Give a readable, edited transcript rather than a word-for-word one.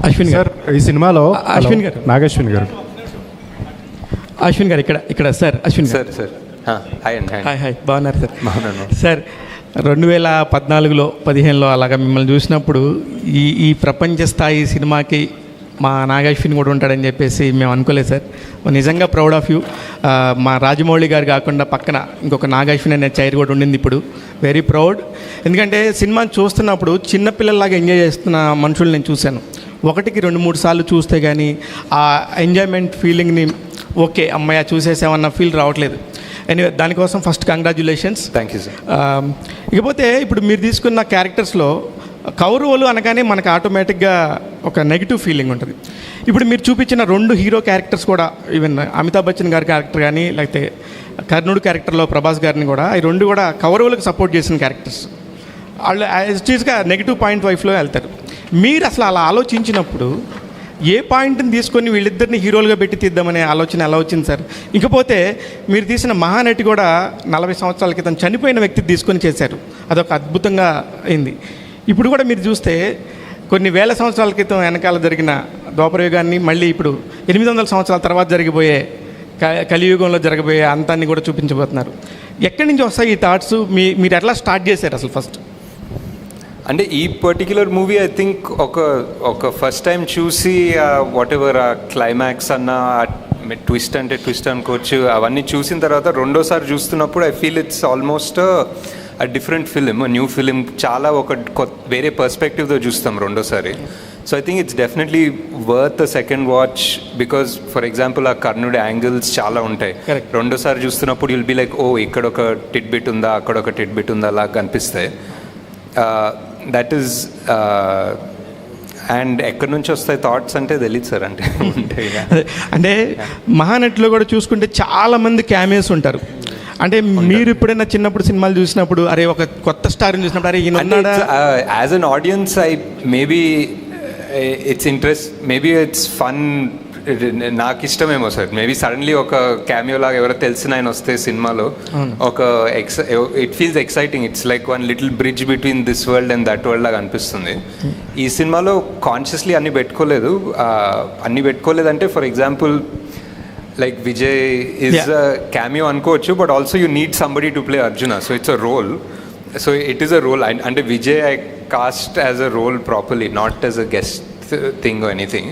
అశ్విన్ గారు, ఈ సినిమాలో అశ్విన్ గారు, నాగశ్విన్ గారు, అశ్విన్ గారు ఇక్కడ సార్, అశ్విన్ గారు సార్ హాయ్ అండి. హాయ్ బాగున్నారు సార్? బాగున్నాను సార్. 2014లో 15లో అలాగా మిమ్మల్ని చూసినప్పుడు ఈ ప్రపంచ స్థాయి సినిమాకి మా నాగశ్విన్ కూడా ఉంటాడని చెప్పేసి మేము అనుకోలేదు సార్. నిజంగా ప్రౌడ్ ఆఫ్ యూ. మా రాజమౌళి గారు కాకుండా పక్కన ఇంకొక నాగశ్విన్ అనే చైర్ కూడా ఉండింది. ఇప్పుడు వెరీ ప్రౌడ్. ఎందుకంటే సినిమాని చూస్తున్నప్పుడు చిన్నపిల్లల్లాగా ఎంజాయ్ చేస్తున్న మనుషులు నేను చూశాను. 1-2-3 సార్లు చూస్తే కానీ ఆ ఎంజాయ్మెంట్ ఫీలింగ్ని ఓకే అమ్మాయి చూసేసామన్న ఫీల్ రావట్లేదు. ఎనీవే దానికోసం first congratulations. Thank you sir. ఇకపోతే ఇప్పుడు మీరు తీసుకున్న క్యారెక్టర్స్లో కౌరవులు అనగానే మనకు ఆటోమేటిక్గా ఒక నెగిటివ్ ఫీలింగ్ ఉంటుంది. ఇప్పుడు మీరు చూపించిన 2 హీరో క్యారెక్టర్స్ కూడా, ఈవెన్ అమితాబ్ బచ్చన్ గారి క్యారెక్టర్ కానీ లేకపోతే కర్ణుడు క్యారెక్టర్లో ప్రభాస్ గారిని కూడా, ఈ 2 కూడా కౌరవులకు సపోర్ట్ చేసిన క్యారెక్టర్స్. వాళ్ళు యాజ్టీస్గా నెగిటివ్ పాయింట్ వైఫ్లో వెళ్తారు. మీరు అసలు అలా ఆలోచించినప్పుడు ఏ పాయింట్ని తీసుకొని వీళ్ళిద్దరిని హీరోలుగా పెట్టి తీద్దామనే ఆలోచన ఎలా వచ్చింది సార్? ఇకపోతే మీరు తీసిన మహానటి కూడా 40 సంవత్సరాల క్రితం చనిపోయిన వ్యక్తి తీసుకొని చేశారు. అదొక అద్భుతంగా అయింది. ఇప్పుడు కూడా మీరు చూస్తే కొన్ని వేల సంవత్సరాల క్రితం వెనకాల జరిగిన ద్వాపరయుగాన్ని మళ్ళీ ఇప్పుడు 800 సంవత్సరాల తర్వాత జరిగిపోయే కలియుగంలో జరగబోయే అంతాన్ని కూడా చూపించబోతున్నారు. ఎక్కడి నుంచి వస్తాయి ఈ థాట్స్? మీరు ఎట్లా స్టార్ట్ చేశారు అసలు ఫస్ట్? అంటే ఈ పర్టిక్యులర్ మూవీ ఐ థింక్ ఒక ఫస్ట్ టైం చూసి వాట్ ఎవర్ ఆ క్లైమాక్స్ అన్న ట్విస్ట్ అంటే ట్విస్ట్ అనుకోవచ్చు, అవన్నీ చూసిన తర్వాత రెండోసారి చూస్తున్నప్పుడు I feel it's almost a different film, new film. చాలా వేరే పర్స్పెక్టివ్తో చూస్తాం రెండోసారి. So I think it's definitely worth a second watch because for example ఆ కర్ణుడి యాంగిల్స్ చాలా ఉంటాయి. రెండోసారి చూస్తున్నప్పుడు యుల్ బి లైక్ ఓ ఇక్కడ ఒక టిట్ బిట్ ఉందా, అక్కడ ఒక టిట్ బిట్ ఉందా అలా కనిపిస్తాయి. దట్ ఈస్ అండ్ ఎక్కడి నుంచి వస్తాయి థాట్స్ అంటే తెలియదు సార్. అంటే మహానటిలో కూడా చూసుకుంటే చాలామంది క్యామియోస్ ఉంటారు. అంటే మీరు ఎప్పుడైనా చిన్నప్పుడు సినిమాలు చూసినప్పుడు అరే ఒక కొత్త స్టార్ని చూసినప్పుడు అరే ఈయన as an audience I maybe it's interest, maybe it's fun, నాకు ఇష్టమేమో సార్. మేబీ సడన్లీ ఒక క్యామియో లాగా ఎవరో తెలిసిన ఆయన వస్తే సినిమాలో ఒక it feels exciting. It's like one little bridge between this world and that world లాగా అనిపిస్తుంది. ఈ సినిమాలో కాన్షియస్లీ అన్ని పెట్టుకోలేదంటే for example like Vijay is a cameo అనుకోవచ్చు, but also you need somebody to play Arjuna. So it's a role. So it is a role. అంటే Vijay I cast as a role properly, not as a guest thing or anything.